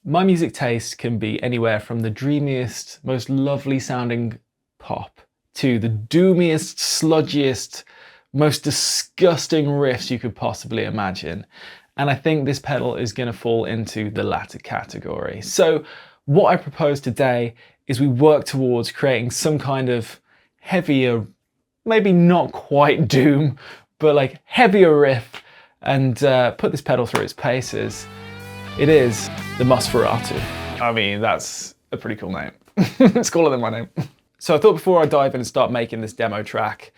My music taste can be anywhere from the dreamiest, most lovely sounding pop to the doomiest, sludgiest, most disgusting riffs you could possibly imagine. And I think this pedal is going to fall into the latter category. So what I propose today is we work towards creating some kind of heavier, maybe not quite doom, but like heavier riff, and put this pedal through its paces. It is the Mosferatwo. I mean, that's a pretty cool name. It's cooler than my name. So I thought before I dive in and start making this demo track,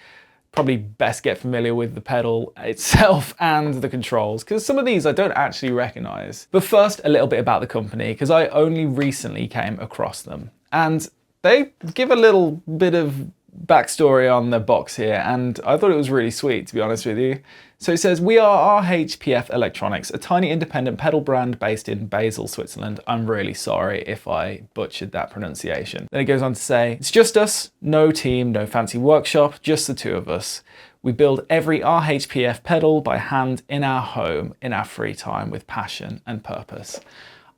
probably best get familiar with the pedal itself and the controls, because some of these I don't actually recognize. But first, a little bit about the company, because I only recently came across them. And they give a little bit of backstory on the box here, and I thought it was really sweet, to be honest with you. So it says, we are RH-PF Electronics, a tiny independent pedal brand based in Basel, Switzerland. I'm really sorry if I butchered that pronunciation. Then it goes on to say, it's just us, no team, no fancy workshop, just the two of us. We build every RH-PF pedal by hand in our home, in our free time, with passion and purpose.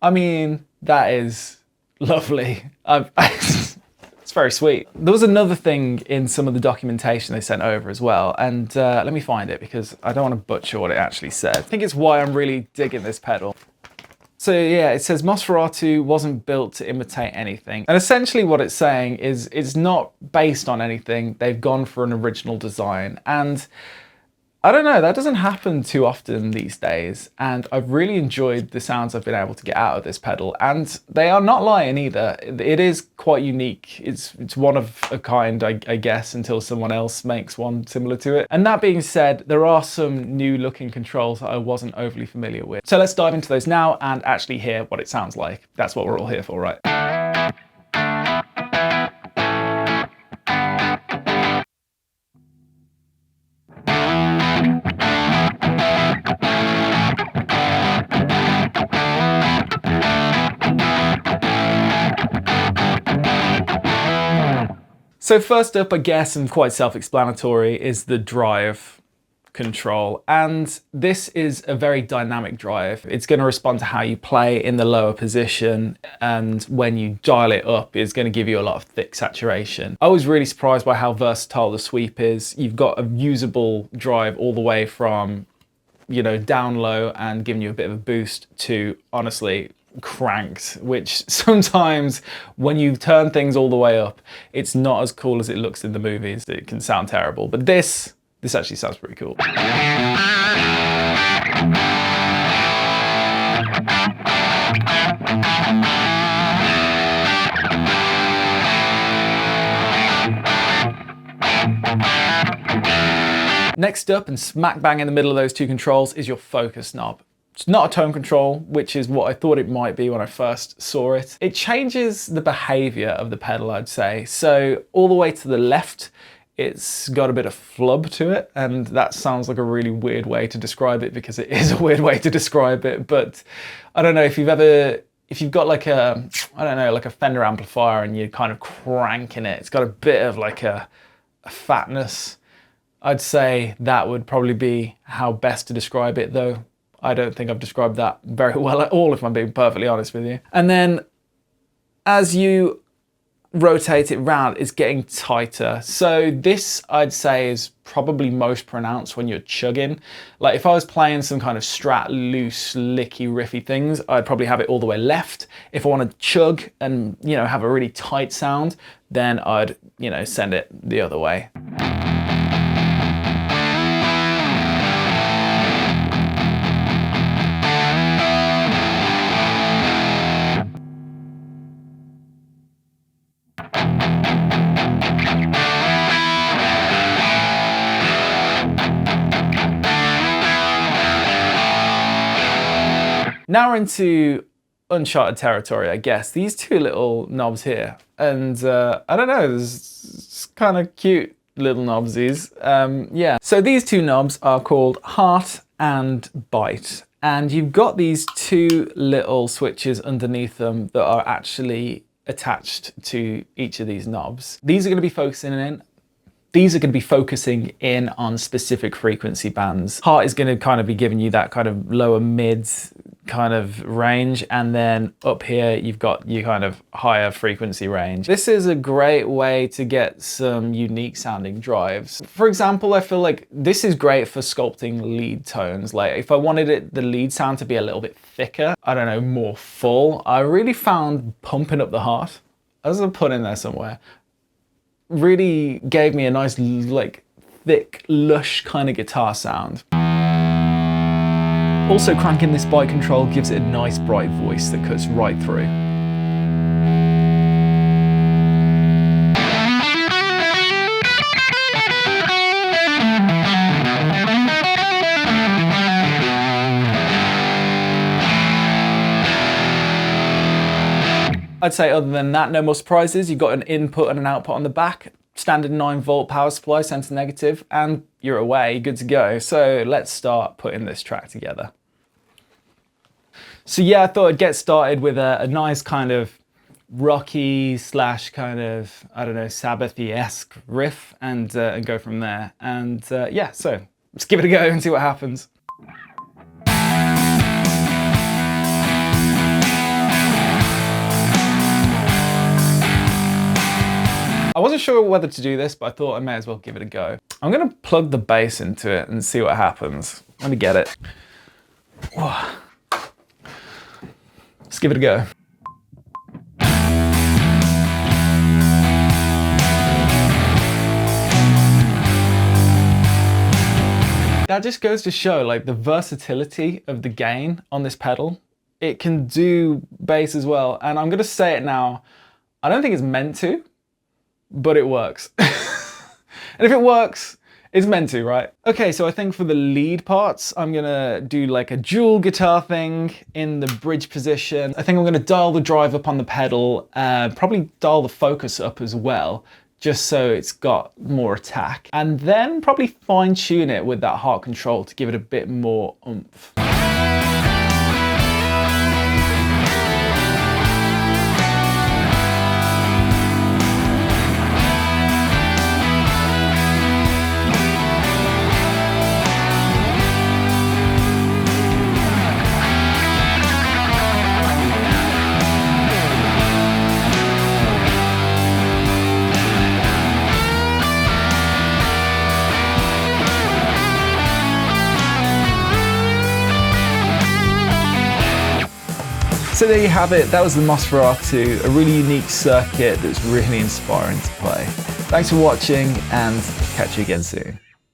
I mean, that is lovely. It's very sweet. There was another thing in some of the documentation they sent over as well, and let me find it because I don't want to butcher what it actually said. I think it's why I'm really digging this pedal. So yeah, it says Mosferatwo wasn't built to imitate anything. And essentially what it's saying is it's not based on anything. They've gone for an original design. And I don't know, that doesn't happen too often these days, and I've really enjoyed the sounds I've been able to get out of this pedal, and they are not lying either. It is quite unique. It's one of a kind, I guess, until someone else makes one similar to it. And that being said, there are some new looking controls that I wasn't overly familiar with. So let's dive into those now and actually hear what it sounds like. That's what we're all here for, right? So first up, I guess, and quite self-explanatory, is the drive control. And this is a very dynamic drive. It's going to respond to how you play in the lower position, and when you dial it up, it's going to give you a lot of thick saturation. I was really surprised by how versatile the sweep is. You've got a usable drive all the way from, you know, down low and giving you a bit of a boost to, honestly, cranked, which sometimes when you turn things all the way up, it's not as cool as it looks in the movies. It can sound terrible, but this actually sounds pretty cool. Next up, and smack bang in the middle of those two controls, is your focus knob. It's not a tone control, which is what I thought it might be when I first saw it. It changes the behavior of the pedal, I'd say. So all the way to the left, it's got a bit of flub to it, and that sounds like a really weird way to describe it because it is a weird way to describe it. But I don't know if you've got like a, I don't know, like a Fender amplifier and you're kind of cranking it, it's got a bit of like a fatness. I'd say that would probably be how best to describe it, though I don't think I've described that very well at all, if I'm being perfectly honest with you. And then as you rotate it round, it's getting tighter. So this, I'd say, is probably most pronounced when you're chugging. Like if I was playing some kind of strat, loose, licky, riffy things, I'd probably have it all the way left. If I want to chug and, you know, have a really tight sound, then I'd, you know, send it the other way. Now we're into uncharted territory, I guess. These two little knobs here, and I don't know, there's kind of cute little knobsies. Yeah, so these two knobs are called Heart and Bite, and you've got these two little switches underneath them that are actually attached to each of these knobs. These are going to be focusing in on specific frequency bands. Heart is going to kind of be giving you that kind of lower mids, kind of range, and then up here you've got your kind of higher frequency range. This is a great way to get some unique sounding drives. For example, I feel like this is great for sculpting lead tones. Like if I wanted the lead sound to be a little bit thicker, I don't know, more full, I really found Pumping Up the Heart, as I put in there somewhere, really gave me a nice like thick, lush kind of guitar sound. Also, cranking this bike control gives it a nice bright voice that cuts right through. I'd say other than that, no more surprises. You've got an input and an output on the back, standard 9-volt power supply, center negative, and you're away, good to go. So let's start putting this track together. So yeah, I thought I'd get started with a nice kind of rocky slash kind of, I don't know, Sabbathy-esque riff and go from there. And yeah, so let's give it a go and see what happens. I wasn't sure whether to do this, but I thought I may as well give it a go. I'm gonna plug the bass into it and see what happens. Let me get it. Whoa. Let's give it a go. That just goes to show like the versatility of the gain on this pedal. It can do bass as well. And I'm gonna say it now, I don't think it's meant to, but it works. And if it works, it's meant to, right? Okay, so I think for the lead parts, I'm gonna do like a dual guitar thing in the bridge position. I think I'm gonna dial the drive up on the pedal, probably dial the focus up as well, just so it's got more attack. And then probably fine tune it with that heart control to give it a bit more oomph. So there you have it, that was the Mosferatwo, a really unique circuit that's really inspiring to play. Thanks for watching and catch you again soon.